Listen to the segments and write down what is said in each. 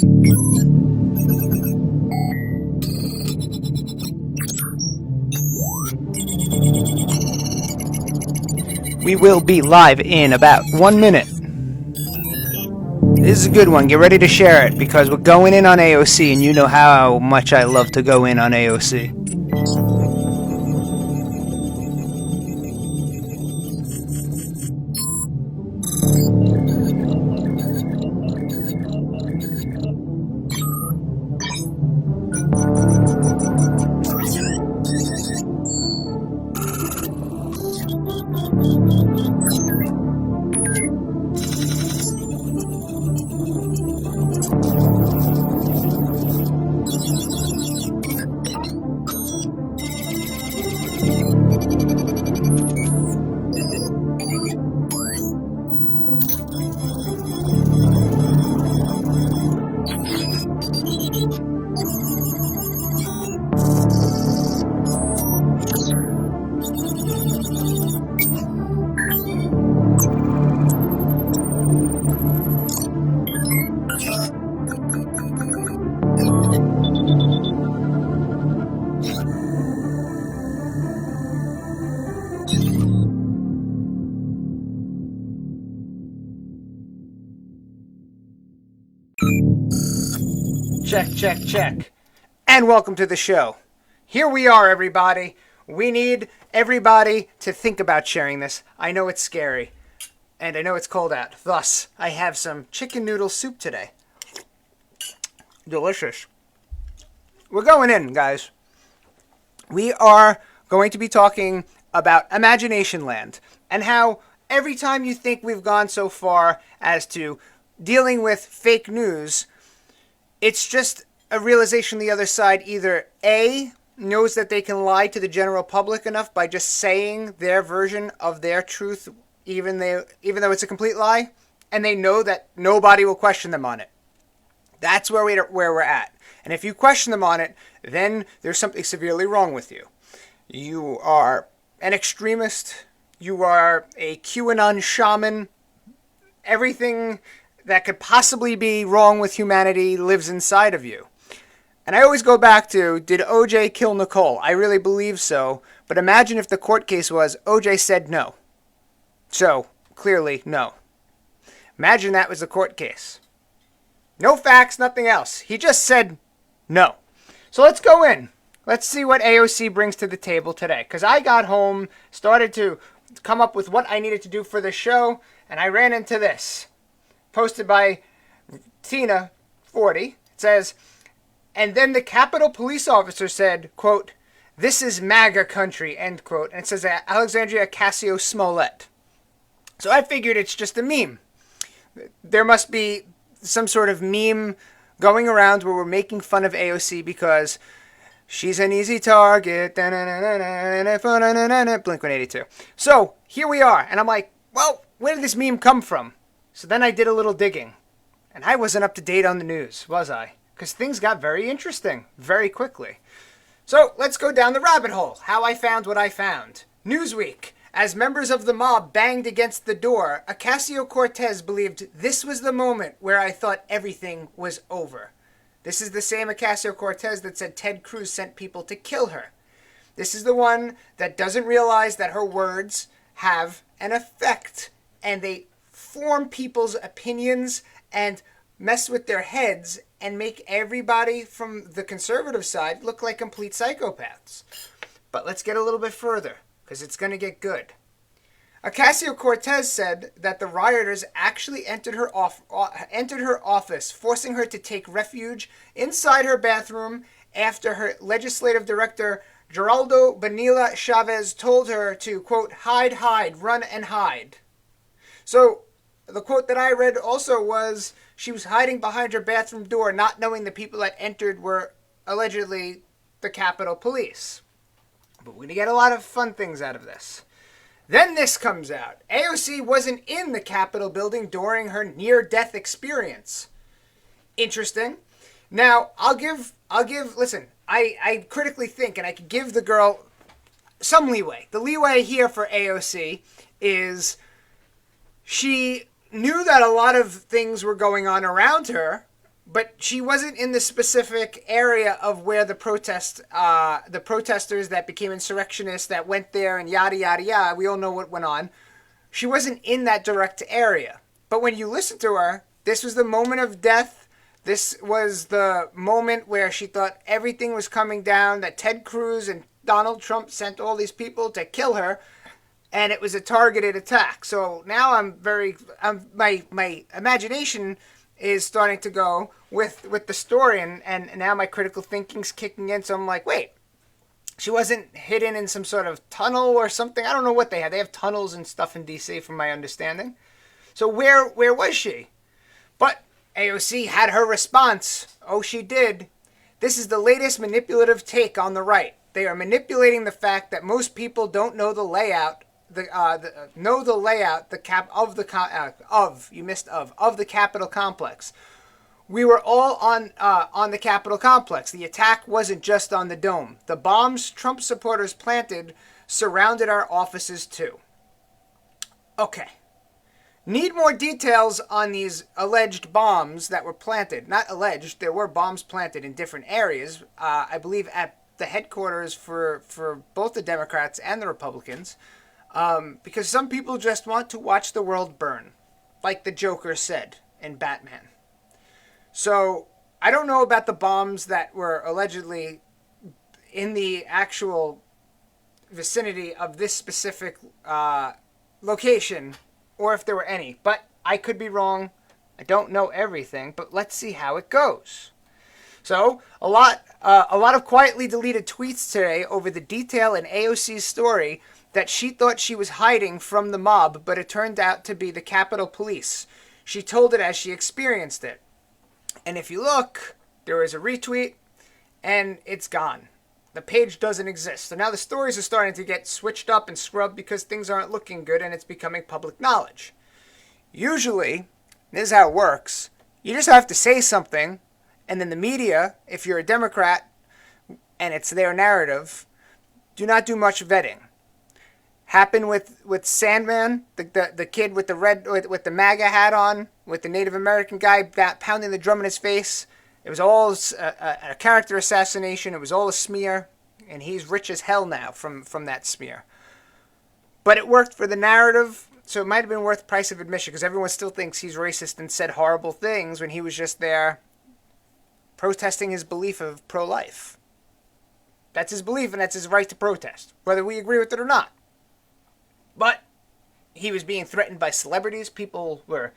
We will be live in about 1 minute. This is a good one. Get ready to share it because we're going in on AOC, and you know how much I love to go in on AOC. Check. And welcome to the show. Here we are, everybody. We need everybody to think about sharing this. I know it's scary, and I know it's cold out. Thus, I have some chicken noodle soup today. Delicious. We're going in, guys. We are going to be talking about Imagination Land and how every time you think we've gone so far as to dealing with fake news, it's just a realization the other side either A, knows that they can lie to the general public enough by just saying their version of their truth, even though it's a complete lie, and they know that nobody will question them on it. That's where we're at. And if you question them on it, then there's something severely wrong with you. You are an extremist. You are a QAnon shaman. Everything that could possibly be wrong with humanity lives inside of you. And I always go back to, did OJ kill Nicole? I really believe so. But imagine if the court case was, OJ said no. So, clearly, no. Imagine that was the court case. No facts, nothing else. He just said no. So let's go in. Let's see what AOC brings to the table today. Because I got home, started to come up with what I needed to do for the show, and I ran into this. Posted by Tina40. It says, and then the Capitol police officer said, quote, "This is MAGA country," end quote. And it says Alexandria Ocasio-Smollett. So I figured it's just a meme. There must be some sort of meme going around where we're making fun of AOC because she's an easy target. Blink-182. So here we are. And I'm like, well, where did this meme come from? So then I did a little digging. And I wasn't up to date on the news, was I? Because things got very interesting very quickly. So let's go down the rabbit hole. How I found what I found. Newsweek. As members of the mob banged against the door, Ocasio-Cortez believed this was the moment where I thought everything was over. This is the same Ocasio-Cortez that said Ted Cruz sent people to kill her. This is the one that doesn't realize that her words have an effect. And they form people's opinions and mess with their heads and make everybody from the conservative side look like complete psychopaths. But let's get a little bit further, because it's going to get good. Ocasio-Cortez said that the rioters actually entered her office, forcing her to take refuge inside her bathroom after her legislative director, Geraldo Bonilla Chavez, told her to, quote, hide, run and hide. So the quote that I read also was she was hiding behind her bathroom door, not knowing the people that entered were allegedly the Capitol Police. But we're going to get a lot of fun things out of this. Then this comes out. AOC wasn't in the Capitol building during her near-death experience. Interesting. Now, listen, I critically think, and I could give the girl some leeway. The leeway here for AOC is she knew that a lot of things were going on around her, but she wasn't in the specific area of where the protesters that became insurrectionists that went there and yada yada yada. We all know what went on. She wasn't in that direct area. But when you listen to her, this was the moment of death. This was the moment where she thought everything was coming down, that Ted Cruz and Donald Trump sent all these people to kill her, and it was a targeted attack. So now my imagination is starting to go with the story, and now my critical thinking's kicking in. So I'm like, wait, she wasn't hidden in some sort of tunnel or something. I don't know what they have. They have tunnels and stuff in D.C. from my understanding. So where was she? But AOC had her response. Oh, she did. This is the latest manipulative take on the right. They are manipulating the fact that most people don't know the layout. The Capitol complex. We were all on the Capitol complex. The attack wasn't just on the dome. The bombs Trump supporters planted surrounded our offices too. Okay. Need more details on these alleged bombs that were planted. Not alleged, there were bombs planted in different areas. I believe at the headquarters for both the Democrats and the Republicans. Because some people just want to watch the world burn, like the Joker said in Batman. So I don't know about the bombs that were allegedly in the actual vicinity of this specific location, or if there were any. But I could be wrong. I don't know everything, but let's see how it goes. So a lot of quietly deleted tweets today over the detail in AOC's story that she thought she was hiding from the mob, but it turned out to be the Capitol Police. She told it as she experienced it. And if you look, there is a retweet, and it's gone. The page doesn't exist. So now the stories are starting to get switched up and scrubbed because things aren't looking good and it's becoming public knowledge. Usually, this is how it works, you just have to say something, and then the media, if you're a Democrat and it's their narrative, do not do much vetting. Happened with Sandman, the kid with the red with the MAGA hat on, with the Native American guy pounding the drum in his face. It was all a character assassination. It was all a smear, and he's rich as hell now from that smear. But it worked for the narrative, so it might have been worth the price of admission because everyone still thinks he's racist and said horrible things when he was just there protesting his belief of pro-life. That's his belief, and that's his right to protest, whether we agree with it or not. But he was being threatened by celebrities. People were,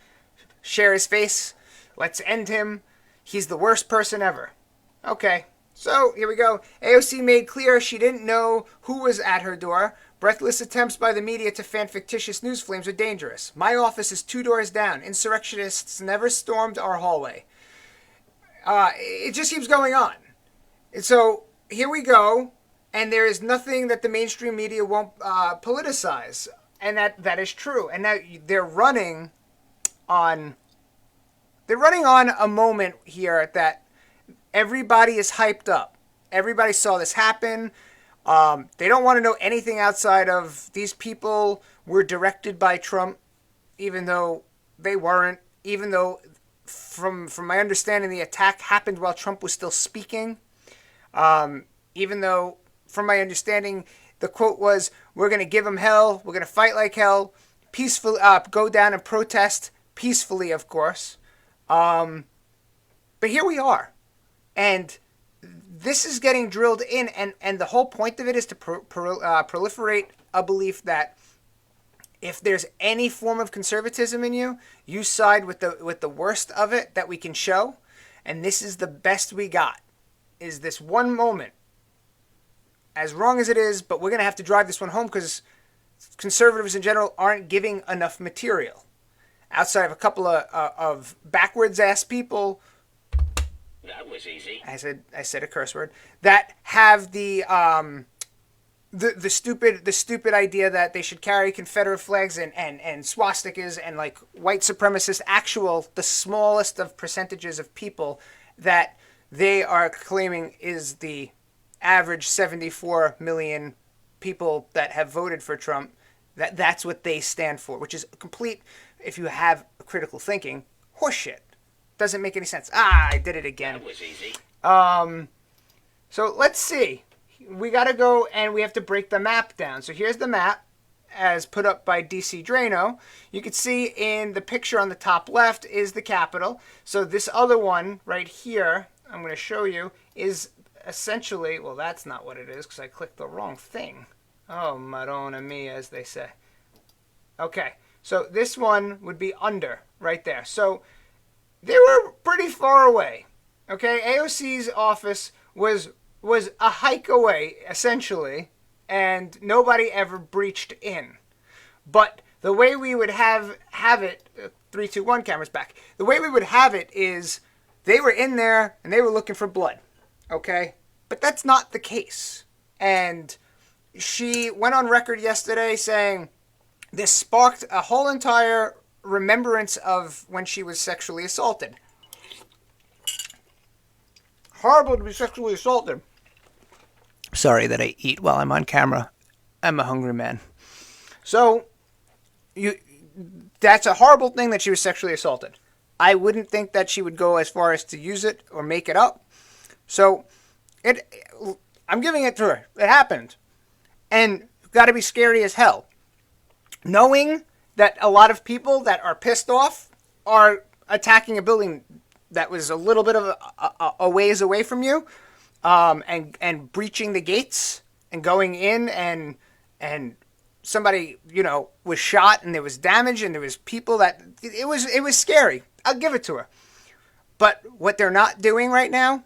share his face, let's end him. He's the worst person ever. Okay, so here we go. AOC made clear she didn't know who was at her door. Breathless attempts by the media to fan fictitious news flames are dangerous. My office is 2 doors down. Insurrectionists never stormed our hallway. It just keeps going on. And so here we go. And there is nothing that the mainstream media won't politicize. And that is true. And now they're running on a moment here that everybody is hyped up. Everybody saw this happen. They don't want to know anything outside of these people were directed by Trump, even though they weren't. Even though, from my understanding, the attack happened while Trump was still speaking. Even though, from my understanding, the quote was, "We're going to give them hell. We're going to fight like hell. Peacefully, go down and protest peacefully, of course." But here we are. And this is getting drilled in. And the whole point of it is to proliferate a belief that if there's any form of conservatism in you, you side with the worst of it that we can show. And this is the best we got, is this one moment. As wrong as it is, but we're going to have to drive this one home because conservatives in general aren't giving enough material. Outside of a couple of backwards-ass people. That was easy. I said a curse word. That have the stupid idea that they should carry Confederate flags and swastikas and like white supremacist, the smallest of percentages of people that they are claiming is the average 74 million people that have voted for Trump, that's what they stand for, which is complete, if you have critical thinking, horseshit. doesn't make any sense. Ah, I did it again. That was easy. So let's see. We got to go and we have to break the map down. So here's the map as put up by DC Drano. You can see in the picture on the top left is the capital. So this other one right here, I'm going to show you, is essentially, well, that's not what it is because I clicked the wrong thing. Oh, Madonna mia, as they say. Okay, so this one would be under right there. So they were pretty far away. Okay, AOC's office was a hike away, essentially, and nobody ever breached in. But the way we would have it, 3, 2, 1, cameras back. The way we would have it is they were in there and they were looking for blood. Okay, but that's not the case. And she went on record yesterday saying this sparked a whole entire remembrance of when she was sexually assaulted. Horrible to be sexually assaulted. Sorry that I eat while I'm on camera. I'm a hungry man. So, that's a horrible thing that she was sexually assaulted. I wouldn't think that she would go as far as to use it or make it up. So, I'm giving it to her. It happened. And got to be scary as hell. Knowing that a lot of people that are pissed off are attacking a building that was a little bit of a ways away from you, and breaching the gates and going in and somebody, was shot and there was damage and there was people that it was scary. I'll give it to her. But what they're not doing right now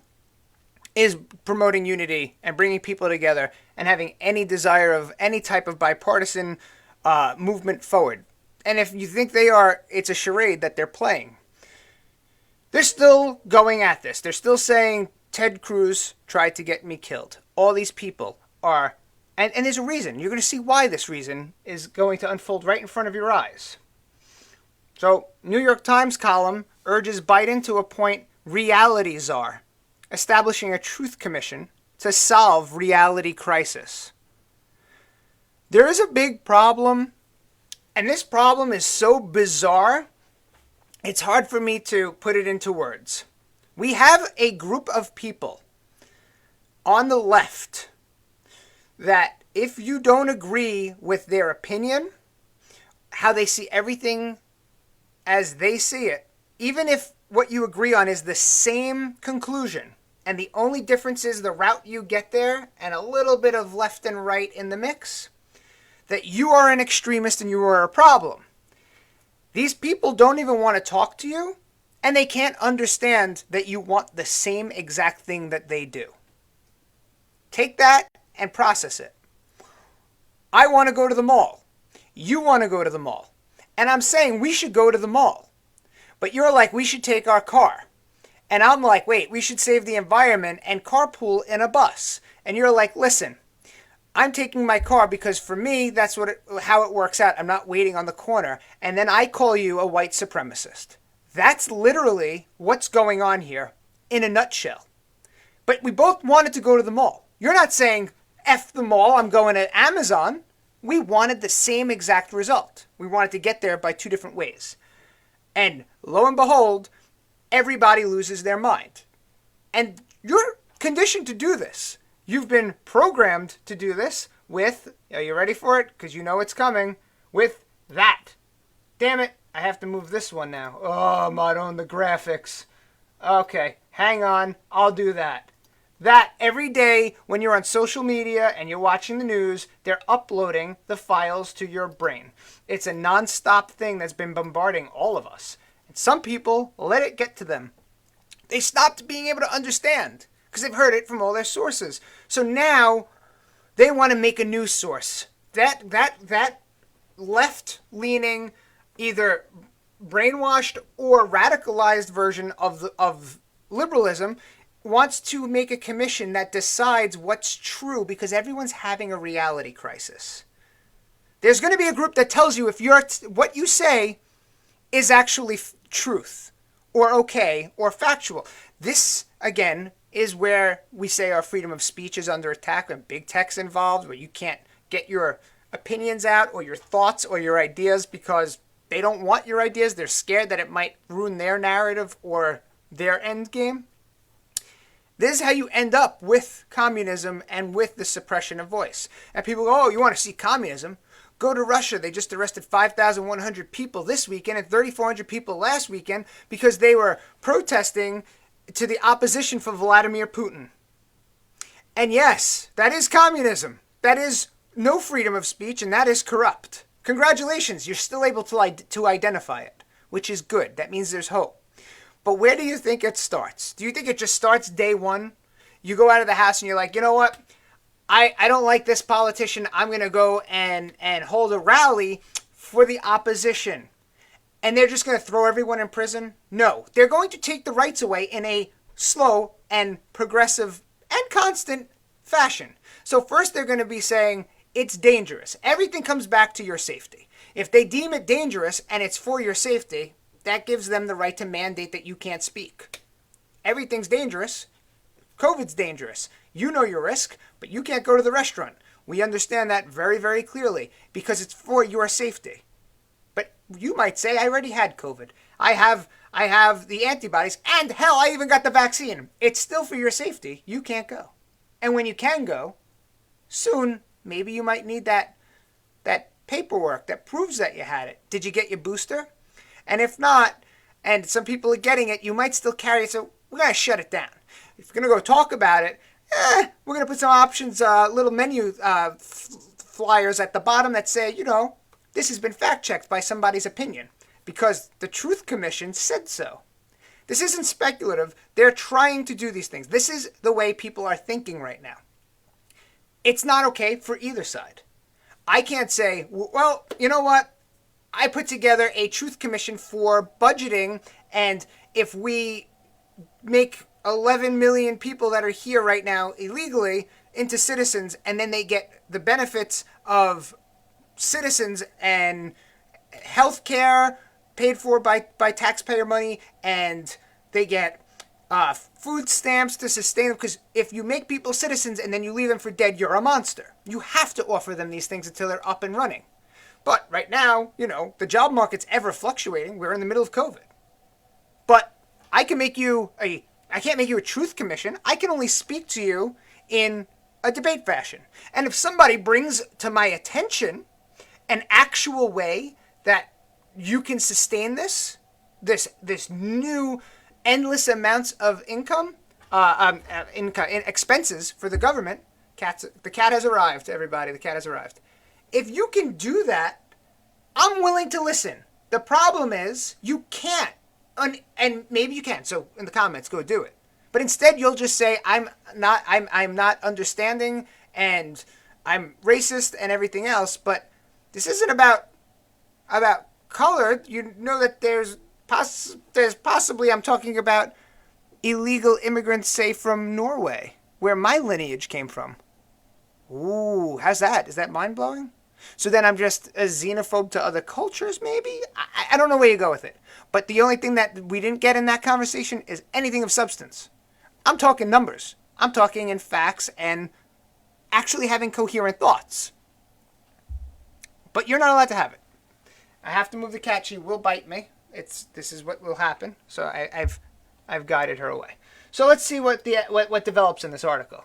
is promoting unity and bringing people together and having any desire of any type of bipartisan movement forward. And if you think they are, it's a charade that they're playing. They're still going at this. They're still saying Ted Cruz tried to get me killed. All these people are, and there's a reason. You're going to see why this reason is going to unfold right in front of your eyes. So, New York Times column urges Biden to appoint reality czar, establishing a truth commission to solve reality crisis. There is a big problem, and this problem is so bizarre, it's hard for me to put it into words. We have a group of people on the left that if you don't agree with their opinion, how they see everything as they see it, even if what you agree on is the same conclusion, and the only difference is the route you get there and a little bit of left and right in the mix, that you are an extremist and you are a problem. These people don't even want to talk to you, and they can't understand that you want the same exact thing that they do. Take that and process it. I want to go to the mall. You want to go to the mall. And I'm saying we should go to the mall. But you're like, we should take our car. And I'm like, wait, we should save the environment and carpool in a bus. And you're like, listen, I'm taking my car because for me, that's how it works out. I'm not waiting on the corner. And then I call you a white supremacist. That's literally what's going on here in a nutshell. But we both wanted to go to the mall. You're not saying, F the mall, I'm going to Amazon. We wanted the same exact result. We wanted to get there by two different ways. And lo and behold, everybody loses their mind. And you're conditioned to do this. You've been programmed to do this with, are you ready for it? Because you know it's coming, with that. Damn it, I have to move this one now. Oh, Madon, the graphics. Okay, hang on, I'll do that. That, every day when you're on social media and you're watching the news, they're uploading the files to your brain. It's a non-stop thing that's been bombarding all of us. And some people let it get to them. They stopped being able to understand because they've heard it from all their sources. So now they want to make a news source. That left-leaning, either brainwashed or radicalized version of liberalism wants to make a commission that decides what's true because everyone's having a reality crisis. There's going to be a group that tells you if what you say is actually truth or okay or factual. This, again, is where we say our freedom of speech is under attack when big tech's involved, where you can't get your opinions out or your thoughts or your ideas because they don't want your ideas. They're scared that it might ruin their narrative or their end game. This is how you end up with communism and with the suppression of voice. And people go, oh, you want to see communism? Go to Russia. They just arrested 5,100 people this weekend and 3,400 people last weekend because they were protesting to the opposition for Vladimir Putin. And yes, that is communism. That is no freedom of speech, and that is corrupt. Congratulations, you're still able to identify it, which is good. That means there's hope. But where do you think it starts? Do you think it just starts day one? You go out of the house and you're like, you know what? I don't like this politician. I'm going to go and hold a rally for the opposition. And they're just going to throw everyone in prison? No. They're going to take the rights away in a slow and progressive and constant fashion. So first they're going to be saying it's dangerous. Everything comes back to your safety. If they deem it dangerous and it's for your safety, that gives them the right to mandate that you can't speak. Everything's dangerous. COVID's dangerous. You know your risk, but you can't go to the restaurant. We understand that very, very clearly because it's for your safety. But you might say, I already had COVID. I have the antibodies, and hell, I even got the vaccine. It's still for your safety. You can't go. And when you can go, soon, maybe you might need that paperwork that proves that you had it. Did you get your booster? And if not, and some people are getting it, you might still carry it, so we're going to shut it down. If we're going to go talk about it, we're going to put some options, little menu flyers at the bottom that say, you know, this has been fact-checked by somebody's opinion because the Truth Commission said so. This isn't speculative. They're trying to do these things. This is the way people are thinking right now. It's not okay for either side. I can't say, well, you know what? I put together a Truth Commission for budgeting, and if we make 11 million people that are here right now illegally into citizens, and then they get the benefits of citizens and health care paid for by taxpayer money, and they get food stamps to sustain them, because if you make people citizens and then you leave them for dead, you're a monster. You have to offer them these things until they're up and running. But right now, you know, the job market's ever fluctuating. We're in the middle of COVID. But I can't make you a truth commission. I can only speak to you in a debate fashion. And if somebody brings to my attention an actual way that you can sustain this new endless amounts of income, expenses for the government, the cat has arrived, everybody. The cat has arrived. If you can do that, I'm willing to listen. The problem is you can't, and maybe you can. So in the comments, go do it. But instead, you'll just say I'm not understanding, and I'm racist and everything else. But this isn't about color. You know that there's possibly I'm talking about illegal immigrants, say from Norway, where my lineage came from. Ooh, how's that? Is that mind blowing? So then I'm just a xenophobe to other cultures, maybe? I don't know where you go with it. But the only thing that we didn't get in that conversation is anything of substance. I'm talking numbers. I'm talking in facts and actually having coherent thoughts. But you're not allowed to have it. I have to move the cat. She will bite me. This is what will happen. So I've guided her away. So let's see what develops in this article.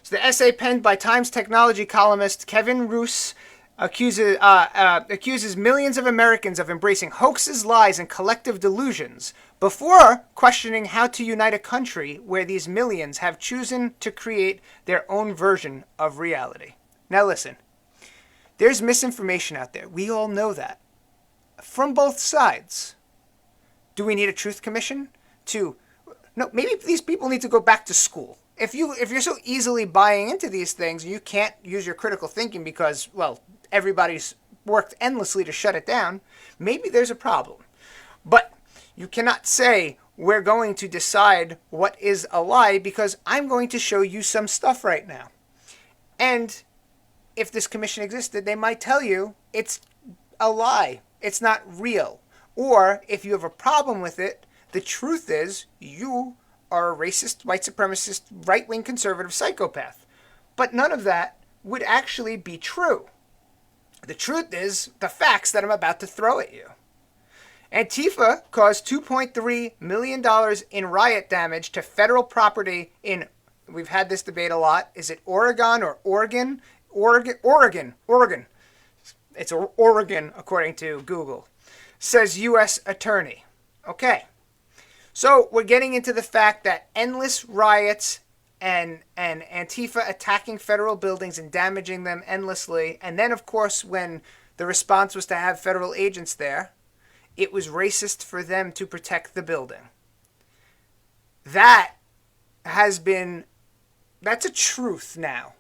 So the essay penned by Times technology columnist Kevin Roose accuses millions of Americans of embracing hoaxes, lies, and collective delusions before questioning how to unite a country where these millions have chosen to create their own version of reality. Now listen, there's misinformation out there. We all know that. From both sides. Do we need a truth commission? No, maybe these people need to go back to school. If you're so easily buying into these things, you can't use your critical thinking because, well, everybody's worked endlessly to shut it down, maybe there's a problem. But you cannot say we're going to decide what is a lie because I'm going to show you some stuff right now. And if this commission existed, they might tell you it's a lie. It's not real. Or if you have a problem with it, the truth is you are a racist, white supremacist, right-wing conservative psychopath. But none of that would actually be true. The truth is the facts that I'm about to throw at you. Antifa caused $2.3 million in riot damage to federal property in, we've had this debate a lot, is it Oregon or Oregon? Oregon. It's Oregon, according to Google, says U.S. Attorney. Okay. So we're getting into the fact that endless riots and Antifa attacking federal buildings and damaging them endlessly, and then, of course, when the response was to have federal agents there, it was racist for them to protect the building. That's a truth now.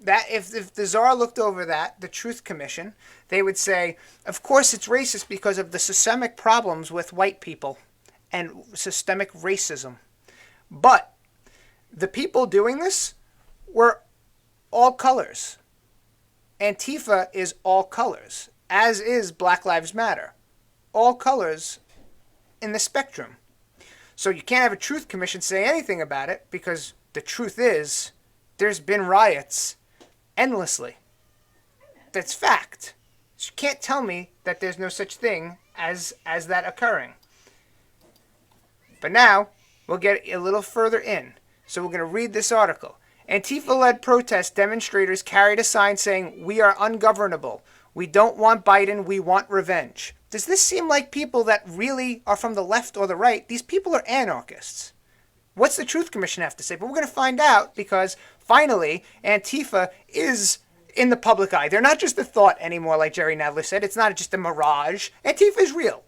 That if the czar looked over that, the Truth Commission, they would say, of course it's racist because of the systemic problems with white people and systemic racism. But the people doing this were all colors. Antifa is all colors, as is Black Lives Matter. All colors in the spectrum. So you can't have a Truth Commission say anything about it because the truth is there's been riots endlessly. That's fact. So you can't tell me that there's no such thing as that occurring. But now we'll get a little further in. So we're going to read this article. Antifa-led protest demonstrators carried a sign saying, "We are ungovernable. We don't want Biden. We want revenge." Does this seem like people that really are from the left or the right? These people are anarchists. What's the Truth Commission have to say? But we're going to find out because finally Antifa is in the public eye. They're not just a thought anymore, like Jerry Nadler said. It's not just a mirage. Antifa is real.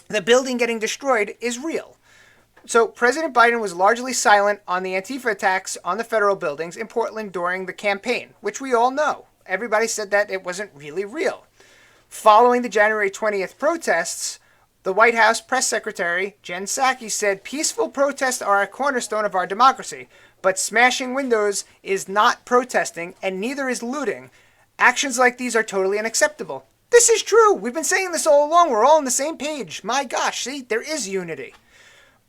The building getting destroyed is real. So President Biden was largely silent on the Antifa attacks on the federal buildings in Portland during the campaign, which we all know. Everybody said that it wasn't really real. Following the January 20th protests, the White House press secretary, Jen Psaki, said peaceful protests are a cornerstone of our democracy, but smashing windows is not protesting and neither is looting. Actions like these are totally unacceptable. This is true. We've been saying this all along. We're all on the same page. My gosh, see, there is unity.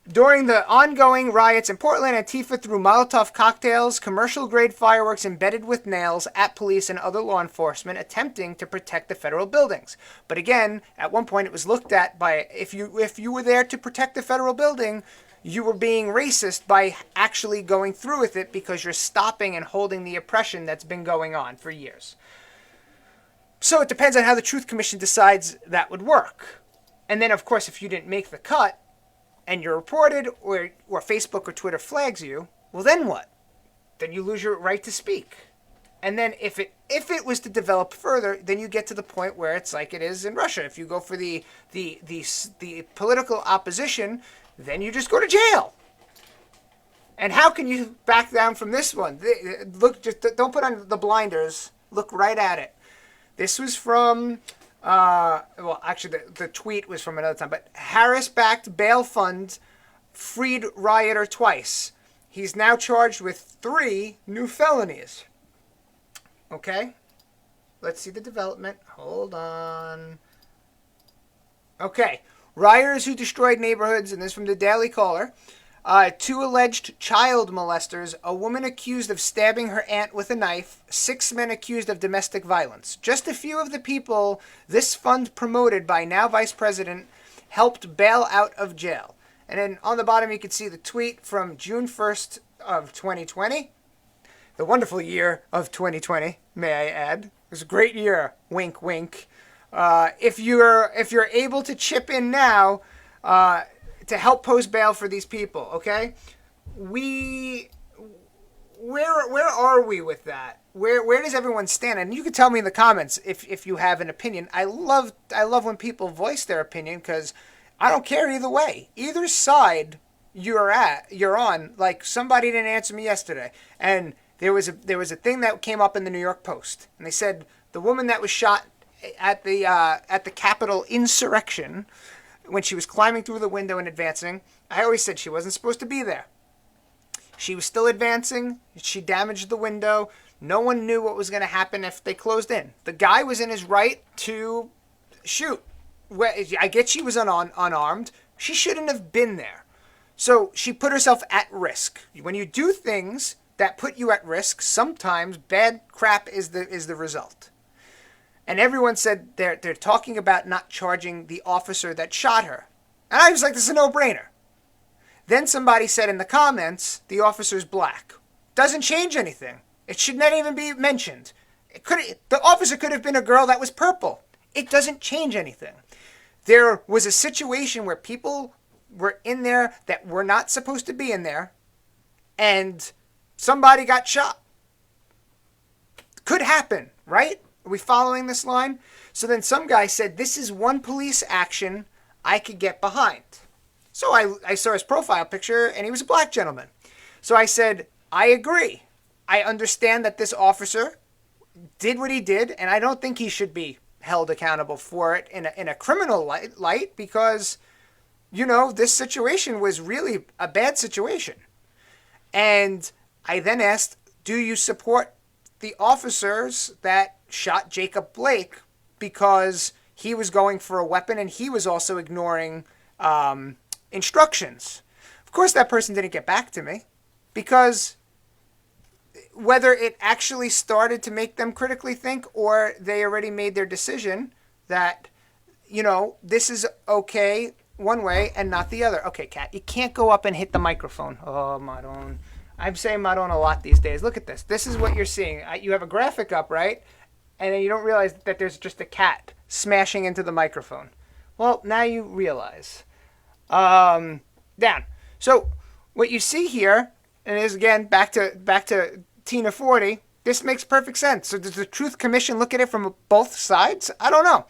During the ongoing riots in Portland, Antifa threw Molotov cocktails, commercial-grade fireworks embedded with nails at police and other law enforcement, attempting to protect the federal buildings. But again, at one point it was looked at by, if you were there to protect the federal building, you were being racist by actually going through with it because you're stopping and holding the oppression that's been going on for years. So it depends on how the Truth Commission decides that would work. And then, of course, if you didn't make the cut, and you're reported, or Facebook or Twitter flags you, well, then what? Then you lose your right to speak. And then if it was to develop further, then you get to the point where it's like it is in Russia. If you go for the political opposition, then you just go to jail. And how can you back down from this one? Look, just don't put on the blinders. Look right at it. This was from. Well, actually, the tweet was from another time, but Harris-backed bail fund freed rioter twice. He's now charged with 3 new felonies. Okay? Let's see the development. Hold on. Okay. Rioters who destroyed neighborhoods, and this is from the Daily Caller. 2 alleged child molesters, a woman accused of stabbing her aunt with a knife, 6 men accused of domestic violence. Just a few of the people this fund promoted by now Vice President helped bail out of jail. And then on the bottom you can see the tweet from June 1st of 2020. The wonderful year of 2020, may I add. It was a great year. Wink, wink. If you're able to chip in now, to help post bail for these people, okay? Where are we with that? Where does everyone stand? And you can tell me in the comments if you have an opinion. I love when people voice their opinion because I don't care either way. Either side you're on. Like somebody didn't answer me yesterday, and there was a thing that came up in the New York Post, and they said the woman that was shot at the Capitol insurrection, when she was climbing through the window and advancing, I always said she wasn't supposed to be there. She was still advancing. She damaged the window. No one knew what was going to happen if they closed in. The guy was in his right to shoot. I get she was unarmed. She shouldn't have been there. So she put herself at risk. When you do things that put you at risk, sometimes bad crap is the result. And everyone said they're talking about not charging the officer that shot her. And I was like, this is a no-brainer. Then somebody said in the comments, the officer's black. Doesn't change anything. It should not even be mentioned. The officer could have been a girl that was purple. It doesn't change anything. There was a situation where people were in there that were not supposed to be in there, and somebody got shot. Could happen, right? Are we following this line? So then some guy said, this is one police action I could get behind. So I saw his profile picture, and he was a black gentleman. So I said, I agree. I understand that this officer did what he did, and I don't think he should be held accountable for it in a criminal light because, this situation was really a bad situation. And I then asked, do you support the officers that shot Jacob Blake because he was going for a weapon and he was also ignoring instructions? Of course, that person didn't get back to me because whether it actually started to make them critically think or they already made their decision that, this is okay one way and not the other. Okay, Kat, you can't go up and hit the microphone. Oh, Madon. I'm saying Madon a lot these days. Look at this. This is what you're seeing. You have a graphic up, right? And then you don't realize that there's just a cat smashing into the microphone. Well, now you realize. Down. So what you see here, and is again back to Tina 40. This makes perfect sense. So does the Truth Commission look at it from both sides? I don't know.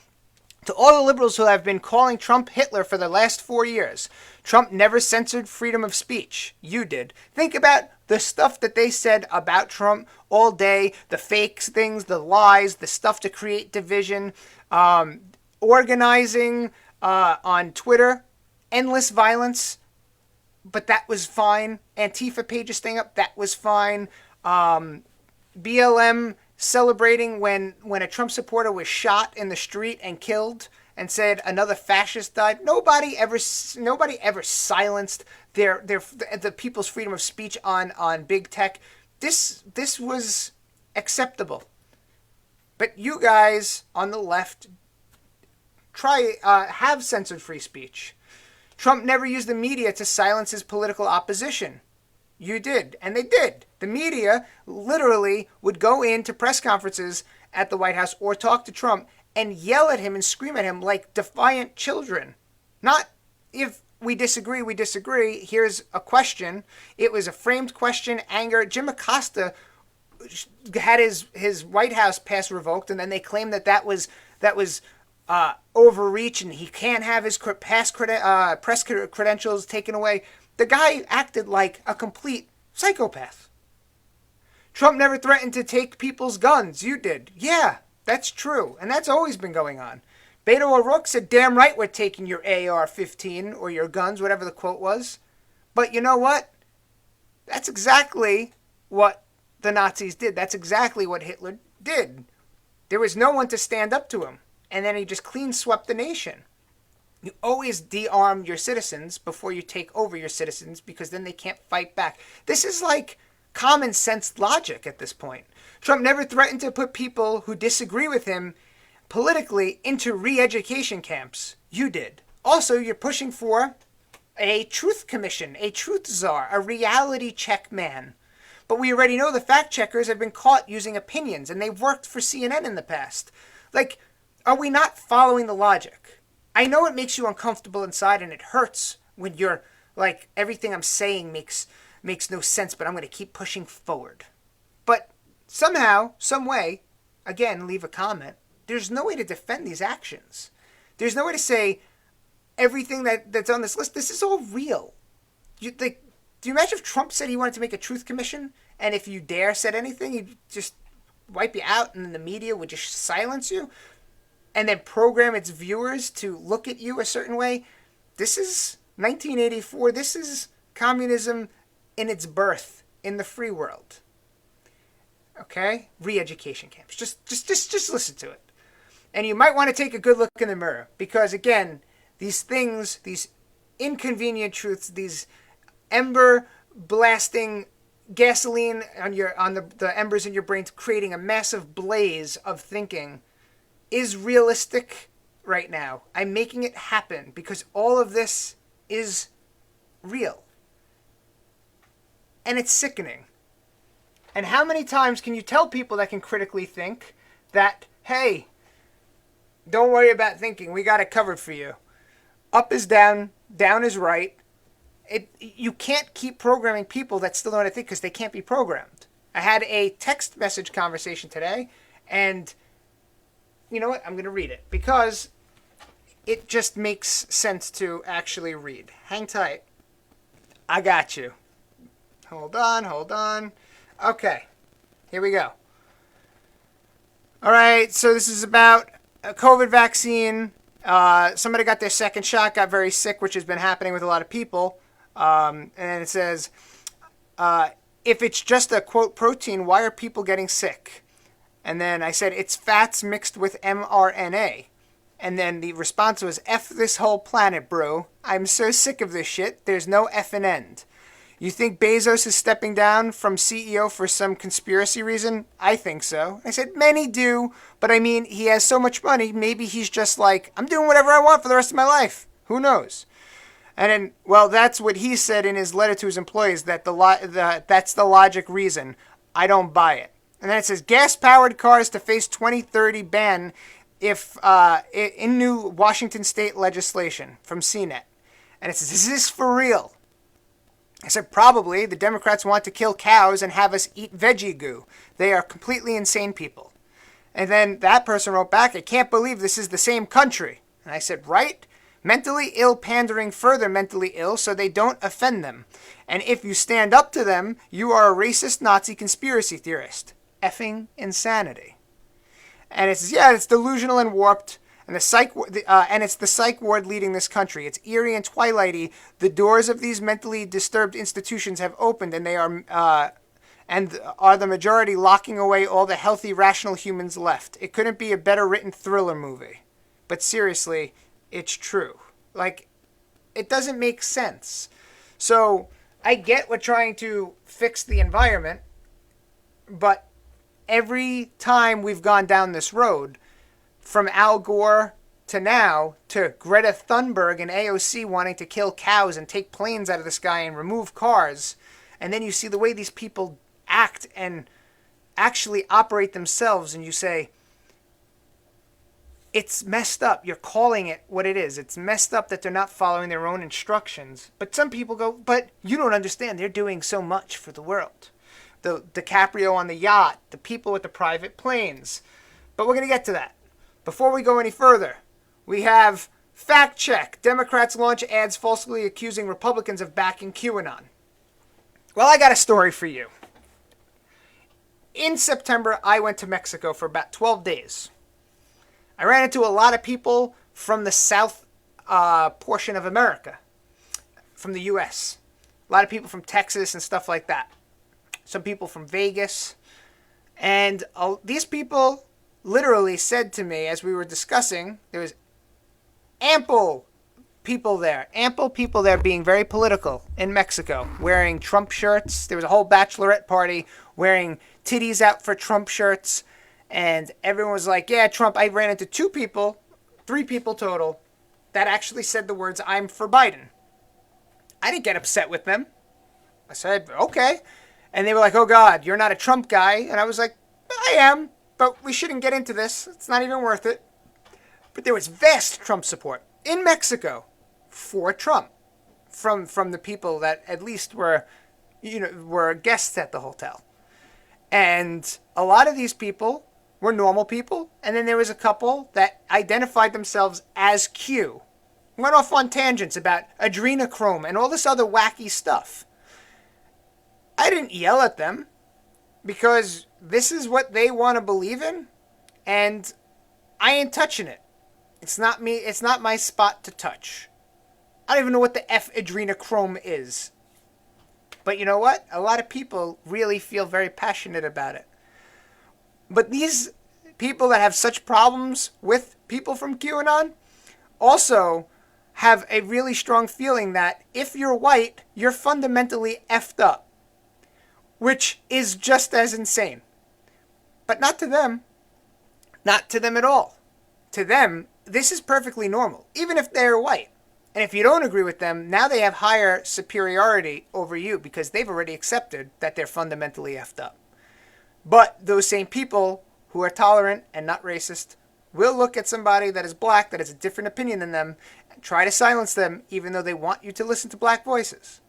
To all the liberals who have been calling Trump Hitler for the last 4 years, Trump never censored freedom of speech. You did. Think about the stuff that they said about Trump all day, the fake things, the lies, the stuff to create division, organizing on Twitter, endless violence, but that was fine. Antifa pages staying up, that was fine. BLM celebrating when a Trump supporter was shot in the street and killed and said another fascist died. Nobody ever silenced the people's freedom of speech on big tech. This was acceptable. But you guys on the left have censored free speech. Trump never used the media to silence his political opposition. You did, and they did. The media literally would go into press conferences at the White House or talk to Trump and yell at him and scream at him like defiant children. Not if we disagree, we disagree. Here's a question. It was a framed question, anger. Jim Acosta had his White House pass revoked, and then they claimed that was overreach, and he can't have his press credentials taken away. The guy acted like a complete psychopath. Trump never threatened to take people's guns. You did. Yeah, that's true. And that's always been going on. Beto O'Rourke said, damn right we're taking your AR-15 or your guns, whatever the quote was. But you know what? That's exactly what the Nazis did. That's exactly what Hitler did. There was no one to stand up to him. And then he just clean swept the nation. You always de-arm your citizens before you take over your citizens because then they can't fight back. This is like common sense logic at this point. Trump never threatened to put people who disagree with him politically into re-education camps. You did. Also, you're pushing for a truth commission, a truth czar, a reality check man. But we already know the fact checkers have been caught using opinions, and they've worked for CNN in the past. Like, are we not following the logic? I know it makes you uncomfortable inside and it hurts when you're like, everything I'm saying makes no sense, but I'm going to keep pushing forward. But somehow, some way, again, leave a comment. There's no way to defend these actions. There's no way to say everything that's on this list, this is all real. Do you imagine if Trump said he wanted to make a truth commission and if you dare said anything, he'd just wipe you out and then the media would just silence you? And then program its viewers to look at you a certain way. This is 1984. This is communism in its birth in the free world. Okay? Re-education camps. Just listen to it. And you might want to take a good look in the mirror. Because again, these things, these inconvenient truths, these ember blasting gasoline on the embers in your brain, creating a massive blaze of thinking. is realistic right now. I'm making it happen because all of this is real. And it's sickening. And how many times can you tell people that can critically think that, hey, don't worry about thinking, we got it covered for you. Up is down, down is right. You can't keep programming people that still don't know how to think because they can't be programmed. I had a text message conversation today, and you know what? I'm going to read it because it just makes sense to actually read. Hang tight. I got you. Hold on. Okay, here we go. All right, so this is about a COVID vaccine. Somebody got their second shot, got very sick, which has been happening with a lot of people. And it says, if it's just a, quote, protein, why are people getting sick? And then I said, it's fats mixed with mRNA. And then the response was, F this whole planet, bro. I'm so sick of this shit. There's no effing end. You think Bezos is stepping down from CEO for some conspiracy reason? I think so. I said, many do, but I mean, he has so much money, maybe he's just like, I'm doing whatever I want for the rest of my life. Who knows? And then, well, that's what he said in his letter to his employees, that that's the logic reason. I don't buy it. And then it says, gas-powered cars to face 2030 ban if in new Washington state legislation from CNET. And it says, is this for real? I said, probably. The Democrats want to kill cows and have us eat veggie goo. They are completely insane people. And then that person wrote back, I can't believe this is the same country. And I said, right? Mentally ill pandering further mentally ill so they don't offend them. And if you stand up to them, you are a racist Nazi conspiracy theorist. Effing insanity. And it says, yeah, it's delusional and warped. And it's the psych ward leading this country. It's eerie and twilighty. The doors of these mentally disturbed institutions have opened, and they are the majority locking away all the healthy, rational humans left. It couldn't be a better written thriller movie. But seriously, it's true. Like, it doesn't make sense. So I get we're trying to fix the environment, but every time we've gone down this road, from Al Gore to now to Greta Thunberg and AOC wanting to kill cows and take planes out of the sky and remove cars, and then you see the way these people act and actually operate themselves, and you say, it's messed up. You're calling it what it is. It's messed up that they're not following their own instructions. But some people go, but you don't understand. They're doing so much for the world. The DiCaprio on the yacht, the people with the private planes. But we're going to get to that. Before we go any further, we have fact check. Democrats launch ads falsely accusing Republicans of backing QAnon. Well, I got a story for you. In September, I went to Mexico for about 12 days. I ran into a lot of people from the south portion of America, from the U.S. A lot of people from Texas and stuff like that. Some people from Vegas. And these people literally said to me, as we were discussing, there was ample people there being very political in Mexico, wearing Trump shirts. There was a whole bachelorette party wearing titties out for Trump shirts. And everyone was like, yeah, Trump. I ran into 3 people total, that actually said the words, I'm for Biden. I didn't get upset with them. I said, okay. And they were like, oh, God, you're not a Trump guy. And I was like, I am. But we shouldn't get into this. It's not even worth it. But there was vast Trump support in Mexico for Trump from the people that at least were guests at the hotel. And a lot of these people were normal people. And then there was a couple that identified themselves as Q. Went off on tangents about adrenochrome and all this other wacky stuff. I didn't yell at them, because this is what they want to believe in, and I ain't touching it. It's not me. It's not my spot to touch. I don't even know what the F adrenochrome is. But you know what? A lot of people really feel very passionate about it. But these people that have such problems with people from QAnon also have a really strong feeling that if you're white, you're fundamentally effed up. Which is just as insane. But not to them. Not to them at all. to them, this is perfectly normal, even if they're white. And if you don't agree with them, now they have higher superiority over you because they've already accepted that they're fundamentally effed up. But those same people who are tolerant and not racist will look at somebody that is black, that has a different opinion than them, and try to silence them even though they want you to listen to black voices.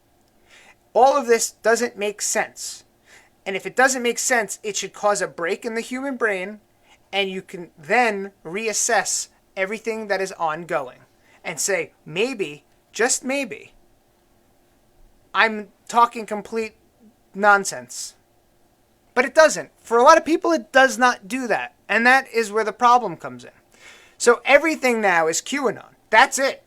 All of this doesn't make sense. And if it doesn't make sense, it should cause a break in the human brain, and you can then reassess everything that is ongoing and say, maybe, just maybe, I'm talking complete nonsense. But it doesn't. For a lot of people, it does not do that. And that is where the problem comes in. So everything now is QAnon. That's it.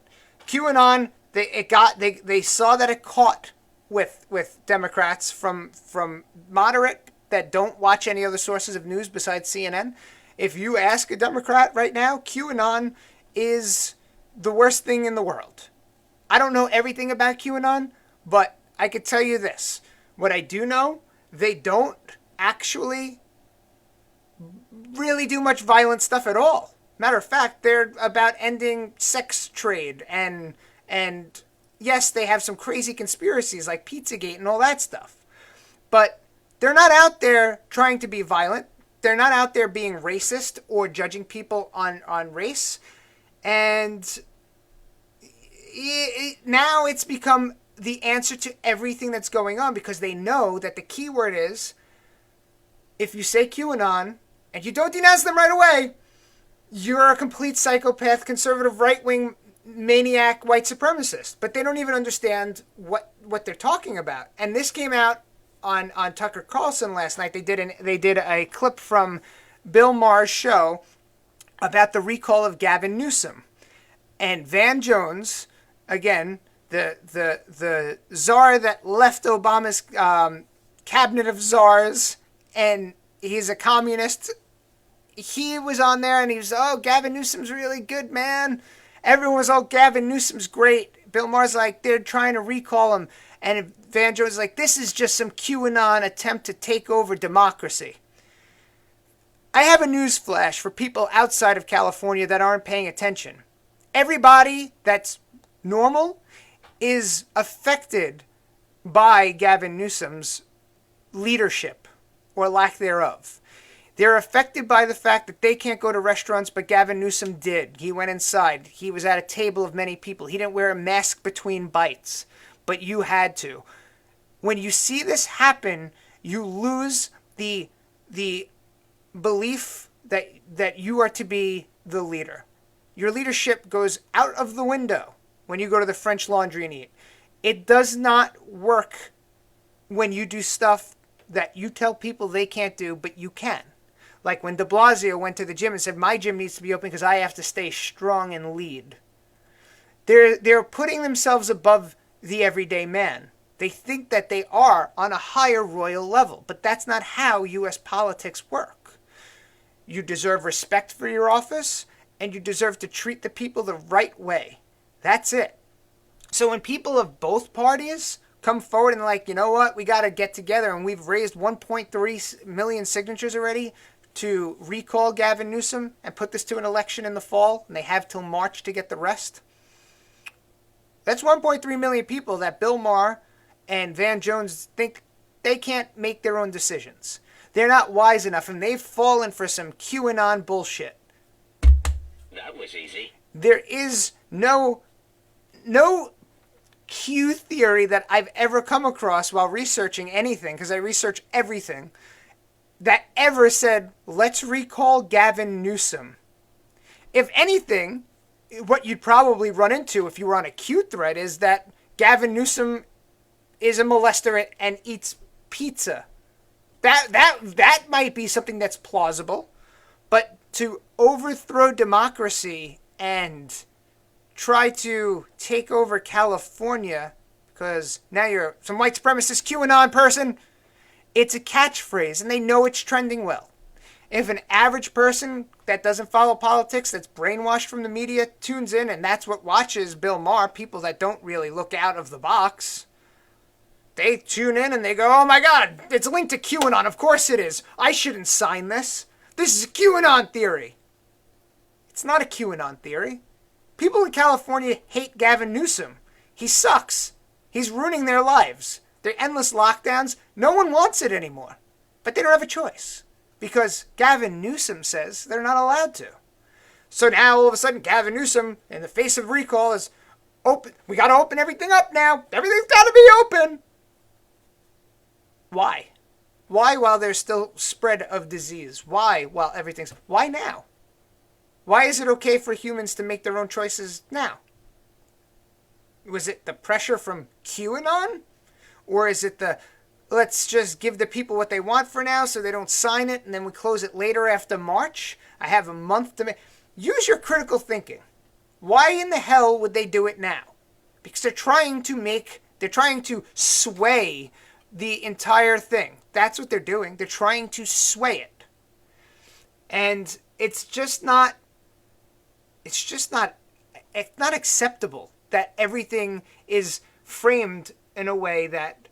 QAnon, they saw that it caught with Democrats from moderate that don't watch any other sources of news besides CNN. If you ask a Democrat right now, QAnon is the worst thing in the world. I don't know everything about QAnon, but I could tell you this. What I do know, they don't actually really do much violent stuff at all. Matter of fact, they're about ending sex trade and yes, they have some crazy conspiracies like Pizzagate and all that stuff. But they're not out there trying to be violent. They're not out there being racist or judging people on race. And now it's become the answer to everything that's going on because they know that the key word is, if you say QAnon and you don't denounce them right away, you're a complete psychopath, conservative, right-wing maniac, white supremacist. But they don't even understand what they're talking about. And this came out on Tucker Carlson last night. They did a clip from Bill Maher's show about the recall of Gavin Newsom. And Van Jones, again, the czar that left Obama's cabinet of czars, and he's a communist. He was on there and he was, oh, Gavin Newsom's really good, man. Everyone was, oh, Gavin Newsom's great. Bill Maher's like, they're trying to recall him. And Van Jones is like, this is just some QAnon attempt to take over democracy. I have a news flash for people outside of California that aren't paying attention. Everybody that's normal is affected by Gavin Newsom's leadership or lack thereof. They're affected by the fact that they can't go to restaurants, but Gavin Newsom did. He went inside. He was at a table of many people. He didn't wear a mask between bites, but you had to. When you see this happen, you lose the belief that you are to be the leader. Your leadership goes out of the window when you go to the French Laundry and eat. It does not work when you do stuff that you tell people they can't do, but you can. Like when de Blasio went to the gym and said, my gym needs to be open because I have to stay strong and lead. They're putting themselves above the everyday man. They think that they are on a higher royal level, but that's not how U.S. politics work. You deserve respect for your office, and you deserve to treat the people the right way. That's it. So when people of both parties come forward and like, you know what, we got to get together, and we've raised 1.3 million signatures already to recall Gavin Newsom and put this to an election in the fall, and they have till March to get the rest. That's 1.3 million people that Bill Maher and Van Jones think they can't make their own decisions. They're not wise enough, and they've fallen for some QAnon bullshit. That was easy. There is no Q theory that I've ever come across while researching anything, because I research everything, that ever said, let's recall Gavin Newsom. If anything, what you'd probably run into if you were on a Q thread is that Gavin Newsom is a molester and eats pizza. That might be something that's plausible. But to overthrow democracy and try to take over California because now you're some white supremacist QAnon person, it's a catchphrase and they know it's trending well. If an average person that doesn't follow politics, that's brainwashed from the media, tunes in and that's what watches Bill Maher, people that don't really look out of the box, they tune in and they go, oh my God, it's linked to QAnon. Of course it is. I shouldn't sign this. This is a QAnon theory. It's not a QAnon theory. People in California hate Gavin Newsom. He sucks. He's ruining their lives. Their endless lockdowns, no one wants it anymore. But they don't have a choice. Because Gavin Newsom says they're not allowed to. So now, all of a sudden, Gavin Newsom, in the face of recall, is open. We got to open everything up now. Everything's got to be open. Why? Why while there's still spread of disease? Why while everything's... Why now? Why is it okay for humans to make their own choices now? Was it the pressure from QAnon? Or is it the, let's just give the people what they want for now so they don't sign it and then we close it later after March? I have a month to make... Use your critical thinking. Why in the hell would they do it now? Because they're trying to sway the entire thing. That's what they're doing. They're trying to sway it. And it's not acceptable that everything is framed in a way that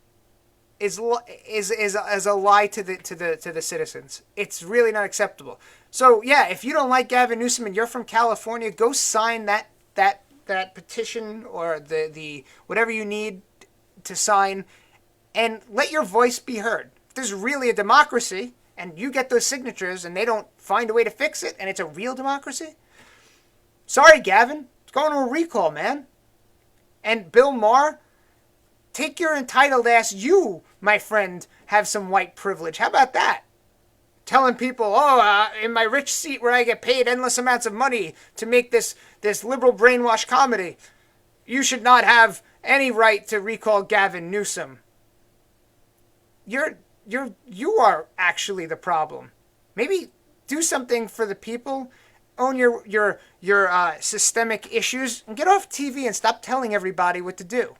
is a lie to the citizens. It's really not acceptable. So yeah, if you don't like Gavin Newsom and you're from California, go sign that petition or the whatever you need to sign, and let your voice be heard. If there's really a democracy and you get those signatures and they don't find a way to fix it and it's a real democracy, sorry, Gavin, it's going to a recall, man. And Bill Maher, take your entitled ass. You, my friend, have some white privilege. How about that? Telling people, in my rich seat where I get paid endless amounts of money to make this liberal brainwash comedy, you should not have any right to recall Gavin Newsom. You are actually the problem. Maybe do something for the people. Own your systemic issues and get off TV and stop telling everybody what to do.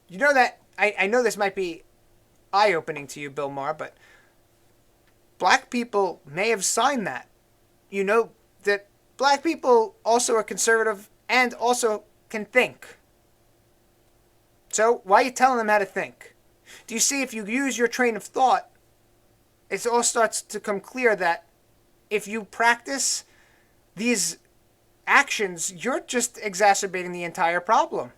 You know that I know this might be eye-opening to you, Bill Maher, but black people may have signed that. You know that black people also are conservative and also can think. So why are you telling them how to think? Do you see, if you use your train of thought, it all starts to come clear that if you practice these actions, you're just exacerbating the entire problem.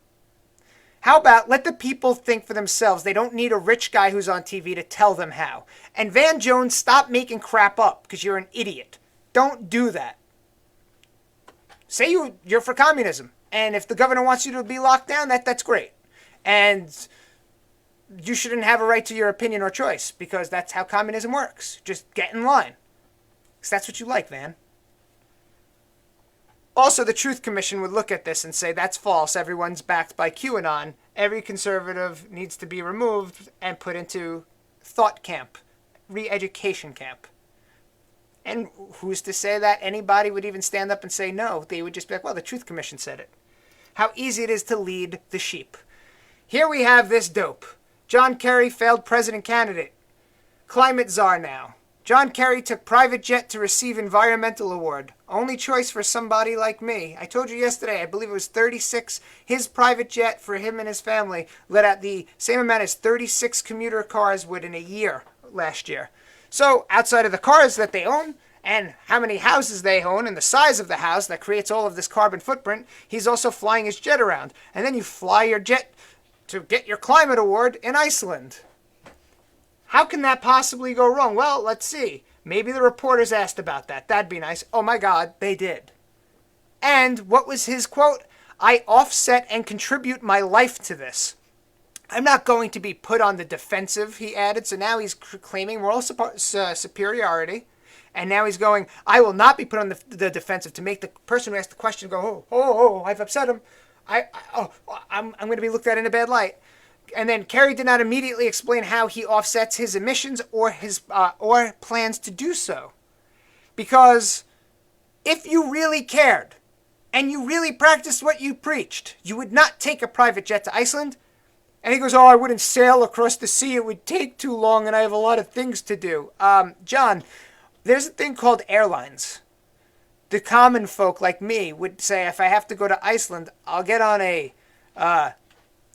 How about let the people think for themselves? They don't need a rich guy who's on TV to tell them how. And Van Jones, stop making crap up because you're an idiot. Don't do that. Say you're for communism. And if the governor wants you to be locked down, that's great. And you shouldn't have a right to your opinion or choice because that's how communism works. Just get in line. Because that's what you like, Van. Also, the Truth Commission would look at this and say, that's false. Everyone's backed by QAnon. Every conservative needs to be removed and put into thought camp, re-education camp. And who's to say that anybody would even stand up and say no? They would just be like, well, the Truth Commission said it. How easy it is to lead the sheep. Here we have this dope. John Kerry, failed president candidate. Climate czar now. John Kerry took private jet to receive environmental award. Only choice for somebody like me. I told you yesterday, I believe it was 36. His private jet for him and his family let out the same amount as 36 commuter cars would in a year last year. So outside of the cars that they own and how many houses they own and the size of the house that creates all of this carbon footprint, he's also flying his jet around. And then you fly your jet to get your climate award in Iceland. How can that possibly go wrong? Well, let's see. Maybe the reporters asked about that. That'd be nice. Oh my God, they did. And what was his quote? I offset and contribute my life to this. I'm not going to be put on the defensive, he added. So now he's claiming moral superiority. And now he's going, I will not be put on the defensive to make the person who asked the question go, I've upset him. I'm going to be looked at in a bad light. And then Kerry did not immediately explain how he offsets his emissions or his or plans to do so. Because if you really cared and you really practiced what you preached, you would not take a private jet to Iceland. And he goes, I wouldn't sail across the sea. It would take too long and I have a lot of things to do. John, there's a thing called airlines. The common folk like me would say, if I have to go to Iceland, I'll get on a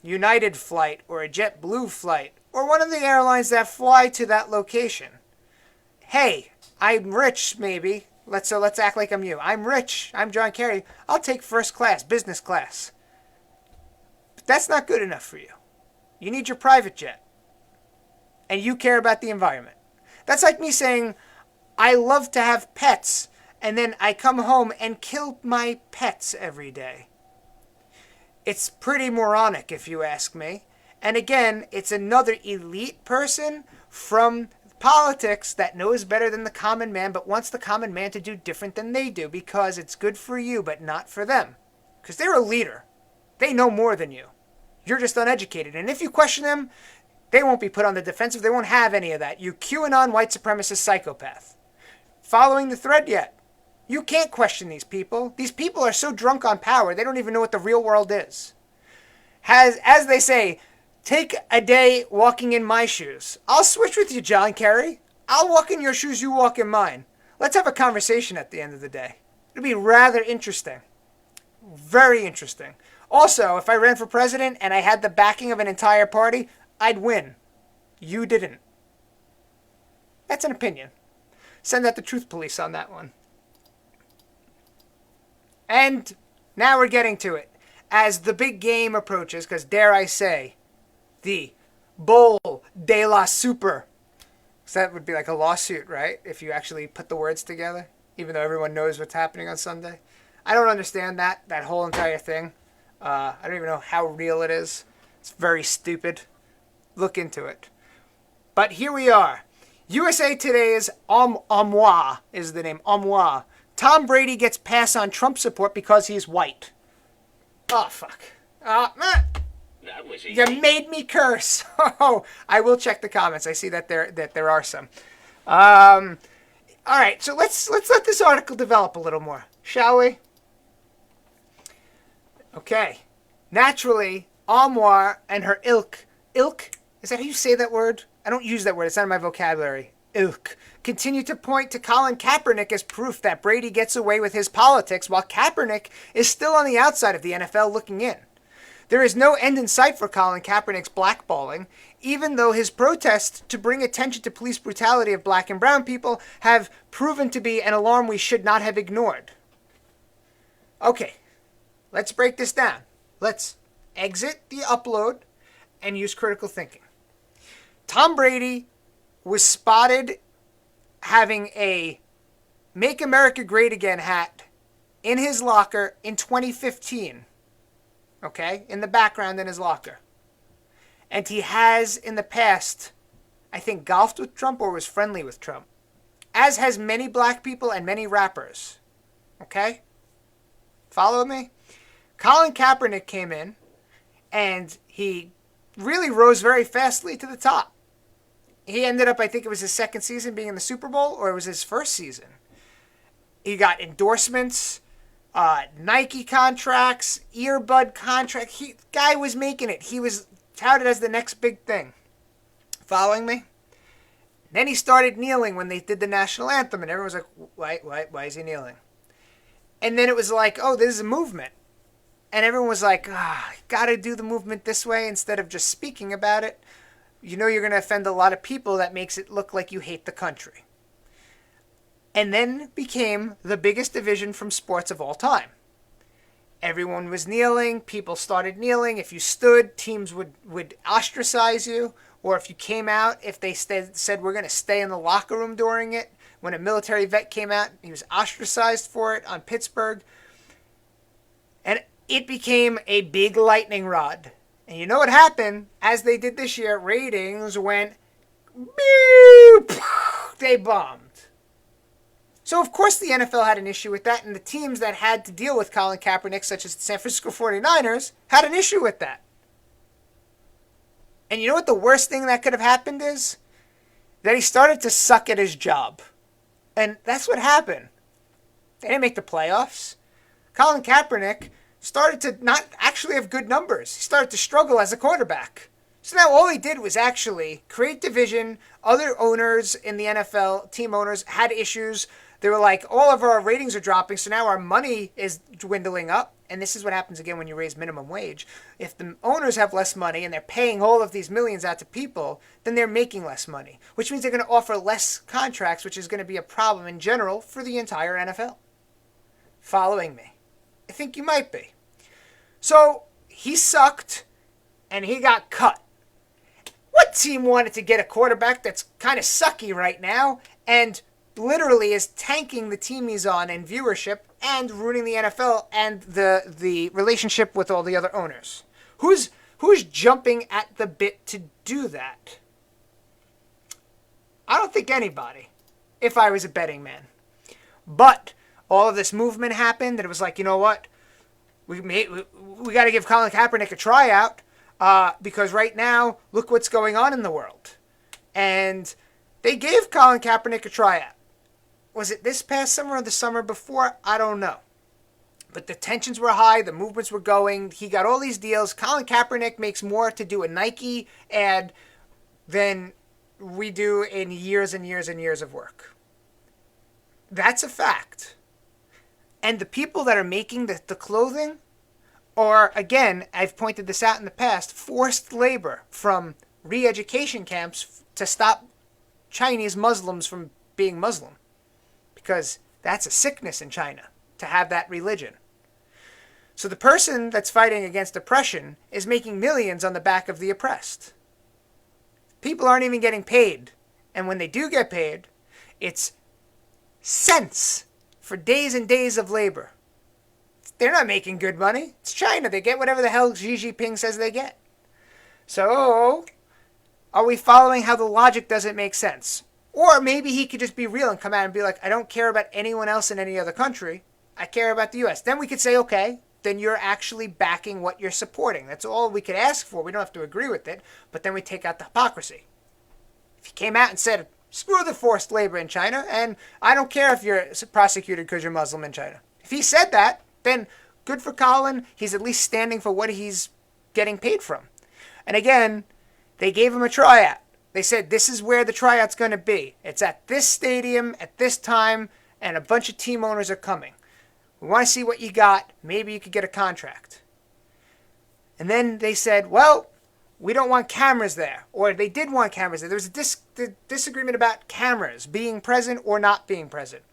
United flight or a JetBlue flight or one of the airlines that fly to that location. Hey, I'm rich maybe, Let's act like I'm you. I'm rich. I'm John Kerry. I'll take first class, business class. But that's not good enough for you. You need your private jet. And you care about the environment. That's like me saying, I love to have pets, and then I come home and kill my pets every day. It's pretty moronic, if you ask me. And again, it's another elite person from politics that knows better than the common man, but wants the common man to do different than they do because it's good for you, but not for them. Because they're a leader. They know more than you. You're just uneducated. And if you question them, they won't be put on the defensive. They won't have any of that. You QAnon white supremacist psychopath. Following the thread yet? You can't question these people. These people are so drunk on power, they don't even know what the real world is. As they say, take a day walking in my shoes. I'll switch with you, John Kerry. I'll walk in your shoes, you walk in mine. Let's have a conversation at the end of the day. It'll be rather interesting. Very interesting. Also, if I ran for president and I had the backing of an entire party, I'd win. You didn't. That's an opinion. Send out the truth police on that one. And now we're getting to it. As the big game approaches, because dare I say, the Bowl de la Super. So that would be like a lawsuit, right? If you actually put the words together, even though everyone knows what's happening on Sunday. I don't understand that whole entire thing. I don't even know how real it is. It's very stupid. Look into it. But here we are. USA Today's Moi is the name. Moi. Tom Brady gets pass on Trump support because he's white. Oh, fuck. That was easy. You made me curse. Oh, I will check the comments. I see that there are some. All right, so let's let this article develop a little more, shall we? Okay. Naturally, Armoire and her ilk, is that how you say that word? I don't use that word. It's not in my vocabulary. Ilk. Continue to point to Colin Kaepernick as proof that Brady gets away with his politics while Kaepernick is still on the outside of the NFL looking in. There is no end in sight for Colin Kaepernick's blackballing, even though his protests to bring attention to police brutality of black and brown people have proven to be an alarm we should not have ignored. Okay, let's break this down. Let's exit the upload and use critical thinking. Tom Brady was spotted having a Make America Great Again hat in his locker in 2015. Okay? In the background in his locker. And he has in the past, I think, golfed with Trump or was friendly with Trump. As has many black people and many rappers. Okay? Follow me? Colin Kaepernick came in and he really rose very fastly to the top. He ended up, I think it was his second season being in the Super Bowl, or it was his first season. He got endorsements, Nike contracts, earbud contract. Guy was making it. He was touted as the next big thing. Following me? Then he started kneeling when they did the national anthem, and everyone was like, why is he kneeling? And then it was like, oh, this is a movement. And everyone was like, gotta do the movement this way instead of just speaking about it. You know you're going to offend a lot of people. That makes it look like you hate the country. And then became the biggest division from sports of all time. Everyone was kneeling. People started kneeling. If you stood, teams would ostracize you. Or if you came out, if they said we're going to stay in the locker room during it. When a military vet came out, he was ostracized for it on Pittsburgh. And it became a big lightning rod. And you know what happened? As they did this year, ratings went, they bombed. So, of course, the NFL had an issue with that, and the teams that had to deal with Colin Kaepernick, such as the San Francisco 49ers, had an issue with that. And you know what the worst thing that could have happened is? That he started to suck at his job. And that's what happened. They didn't make the playoffs. Colin Kaepernick started to not actually have good numbers. He started to struggle as a quarterback. So now all he did was actually create division. Other owners in the NFL, team owners, had issues. They were like, all of our ratings are dropping, so now our money is dwindling up. and this is what happens again when you raise minimum wage, if the owners have less money and they're paying all of these millions out to people, then they're making less money, which means they're going to offer less contracts, which is going to be a problem in general for the entire NFL. Following me? I think you might be. So he sucked and he got cut. What team wanted to get a quarterback that's kind of sucky right now and literally is tanking the team he's on in viewership and ruining the NFL and the relationship with all the other owners? Who's jumping at the bit to do that? I don't think anybody, if I was a betting man. But all of this movement happened and it was like, you know what? We got to give Colin Kaepernick a tryout because right now, look what's going on in the world. And they gave Colin Kaepernick a tryout. Was it this past summer or the summer before? I don't know. But the tensions were high. The movements were going. He got all these deals. Colin Kaepernick makes more to do a Nike ad than we do in years and years and years of work. That's a fact. And the people that are making the clothing are, again, I've pointed this out in the past, forced labor from re-education camps to stop Chinese Muslims from being Muslim. Because that's a sickness in China, to have that religion. So the person that's fighting against oppression is making millions on the back of the oppressed. People aren't even getting paid. And when they do get paid, it's cents for days and days of labor. They're not making good money. It's China. They get whatever the hell Xi Jinping says they get. So, are we following how the logic doesn't make sense? Or maybe he could just be real and come out and be like, I don't care about anyone else in any other country. I care about the U.S. Then we could say, okay, then you're actually backing what you're supporting. That's all we could ask for. We don't have to agree with it. But then we take out the hypocrisy. If he came out and said, screw the forced labor in China, and I don't care if you're prosecuted because you're Muslim in China. If he said that, then good for Colin. He's at least standing for what he's getting paid from. And again, they gave him a tryout. They said, this is where the tryout's going to be. It's at this stadium, at this time, and a bunch of team owners are coming. We want to see what you got. Maybe you could get a contract. And then they said, well, we don't want cameras there. Or they did want cameras there. There was a disagreement about cameras being present or not being present.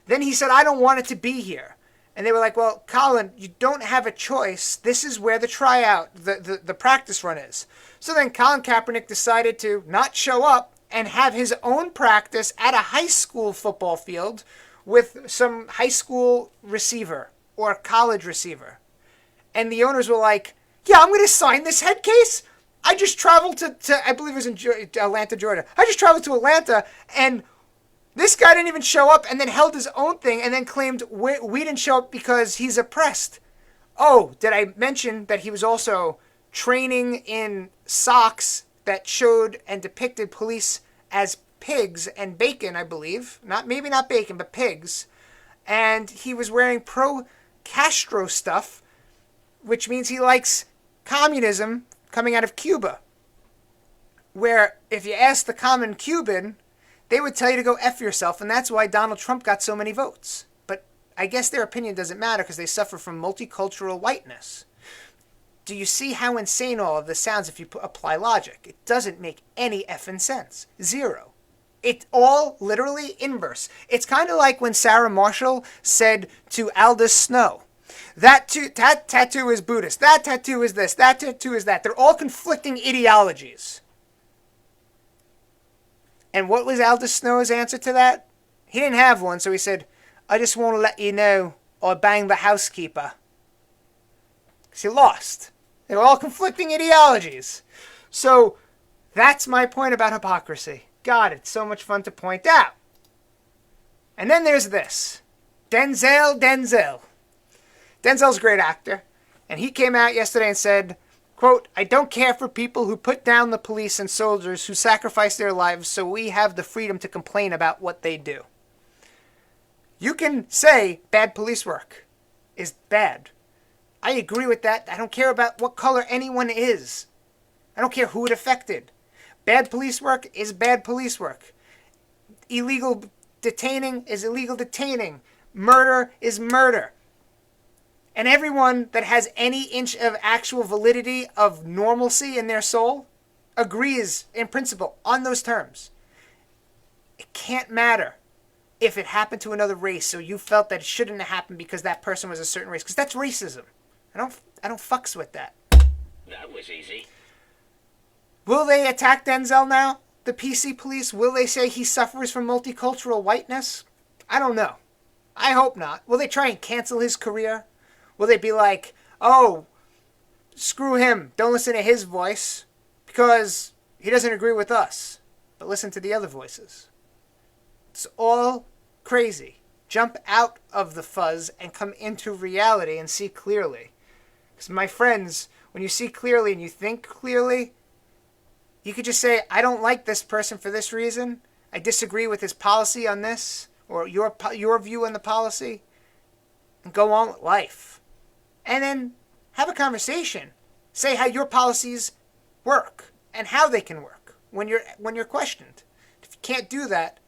Then he said, I don't want it to be here. And they were like, well, Colin, you don't have a choice. This is where the tryout, the practice run is. So then Colin Kaepernick decided to not show up and have his own practice at a high school football field with some high school receiver or college receiver. And the owners were like, yeah, I'm going to sign this head case. I just traveled to I believe it was in Atlanta, Georgia. I just traveled to Atlanta and this guy didn't even show up and then held his own thing and then claimed we didn't show up because he's oppressed. Oh, did I mention that he was also training in socks that showed and depicted police as pigs and bacon, I believe. Maybe not bacon, but pigs. And he was wearing pro-Castro stuff, which means he likes communism coming out of Cuba. Where if you ask the common Cuban, they would tell you to go F yourself, and that's why Donald Trump got so many votes. But I guess their opinion doesn't matter because they suffer from multicultural whiteness. Do you see how insane all of this sounds if you apply logic? It doesn't make any effing sense. Zero. It's all literally inverse. It's kind of like when Sarah Marshall said to Aldous Snow, that tattoo is Buddhist, that tattoo is this, that tattoo is that. They're all conflicting ideologies. And what was Aldous Snow's answer to that? He didn't have one, so he said, I just want to let you know I banged the housekeeper. Because he lost. They were all conflicting ideologies. So that's my point about hypocrisy. God, it's so much fun to point out. And then there's this. Denzel. Denzel's a great actor. And he came out yesterday and said, quote, I don't care for people who put down the police and soldiers who sacrifice their lives so we have the freedom to complain about what they do. You can say bad police work is bad. I agree with that. I don't care about what color anyone is. I don't care who it affected. Bad police work is bad police work. Illegal detaining is illegal detaining. Murder is murder. And everyone that has any inch of actual validity of normalcy in their soul agrees in principle on those terms. It can't matter if it happened to another race, so you felt that it shouldn't have happened because that person was a certain race, because that's racism. I don't fucks with that. That was easy. Will they attack Denzel now? The PC police? Will they say he suffers from multicultural whiteness? I don't know. I hope not. Will they try and cancel his career? Will they be like, oh, screw him, don't listen to his voice because he doesn't agree with us, but listen to the other voices? It's all crazy. Jump out of the fuzz and come into reality and see clearly. Because my friends, when you see clearly and you think clearly, you could just say, I don't like this person for this reason. I disagree with his policy on this, or your view on the policy, and go on with life. And then have a conversation. Say how your policies work and how they can work when you're questioned. If you can't do that,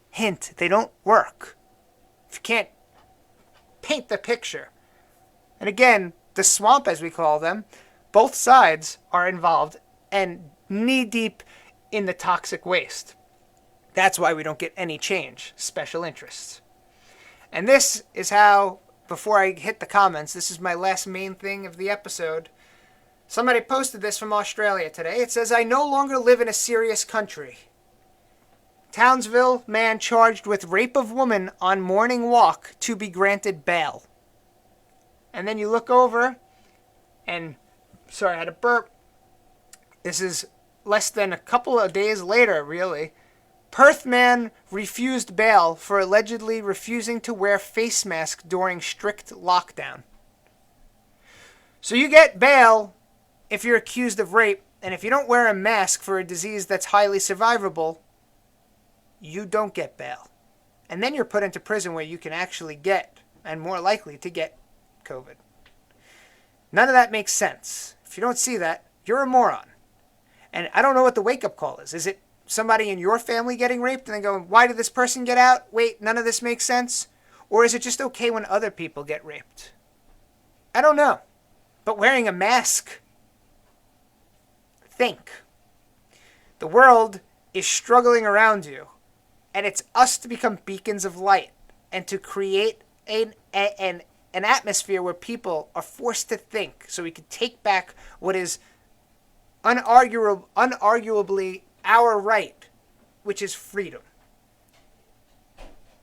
hint, they don't work. If you can't paint the picture. And again, the swamp, as we call them, both sides are involved and knee-deep in the toxic waste. That's why we don't get any change. Special interests. And this is how, before I hit the comments, this is my last main thing of the episode. Somebody posted this from Australia today. It says, I no longer live in a serious country. Townsville man charged with rape of woman on morning walk to be granted bail. And then you look over, and, sorry, I had a burp. This is less than a couple of days later, really. Perth man refused bail for allegedly refusing to wear face mask during strict lockdown. So you get bail if you're accused of rape, and if you don't wear a mask for a disease that's highly survivable, you don't get bail. And then you're put into prison where you can actually get, and more likely to get, COVID. None of that makes sense. If you don't see that, you're a moron. And I don't know what the wake-up call is. Is it somebody in your family getting raped and then going, why did this person get out? Wait, none of this makes sense? Or is it just okay when other people get raped? I don't know. But wearing a mask, think. The world is struggling around you. And it's us to become beacons of light and to create an atmosphere where people are forced to think so we can take back what is unarguably our right, which is freedom.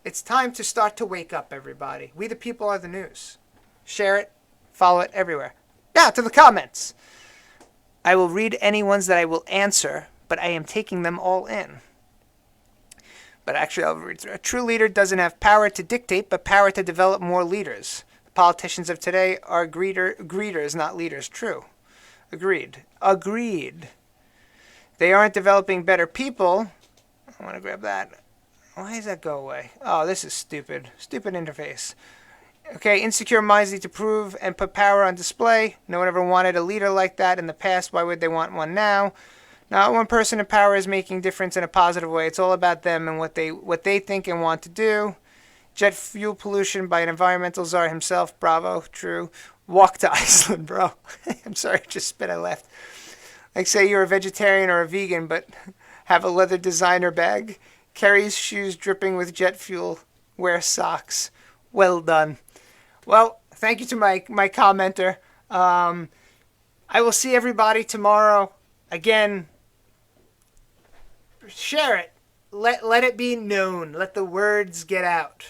It's time to start to wake up, everybody. We the people are the news. Share it, follow it everywhere. Now to the comments. I will read any ones that I will answer, but I am taking them all in. But actually, I'll read through. A true leader doesn't have power to dictate, but power to develop more leaders. The politicians of today are greeters, not leaders. True. Agreed. They aren't developing better people. I want to grab that. Why does that go away? Oh, this is stupid. Stupid interface. Okay, insecure minds need to prove and put power on display. No one ever wanted a leader like that in the past. Why would they want one now? Not one person in power is making difference in a positive way. It's all about them and what they think and want to do. Jet fuel pollution by an environmental czar himself. Bravo. True. Walk to Iceland, bro. I'm sorry, I just spit. I laughed. Like, say you're a vegetarian or a vegan, but have a leather designer bag. Carries shoes dripping with jet fuel. Wear socks. Well done. Well, thank you to my commenter. I will see everybody tomorrow. Again, share it. Let it be known. Let the words get out.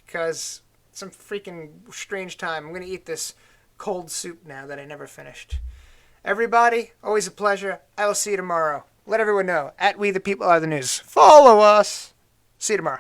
Because some freaking strange time. I'm going to eat this cold soup now that I never finished. Everybody, always a pleasure. I will see you tomorrow. Let everyone know. @WeThePeopleAreTheNews. Follow us. See you tomorrow.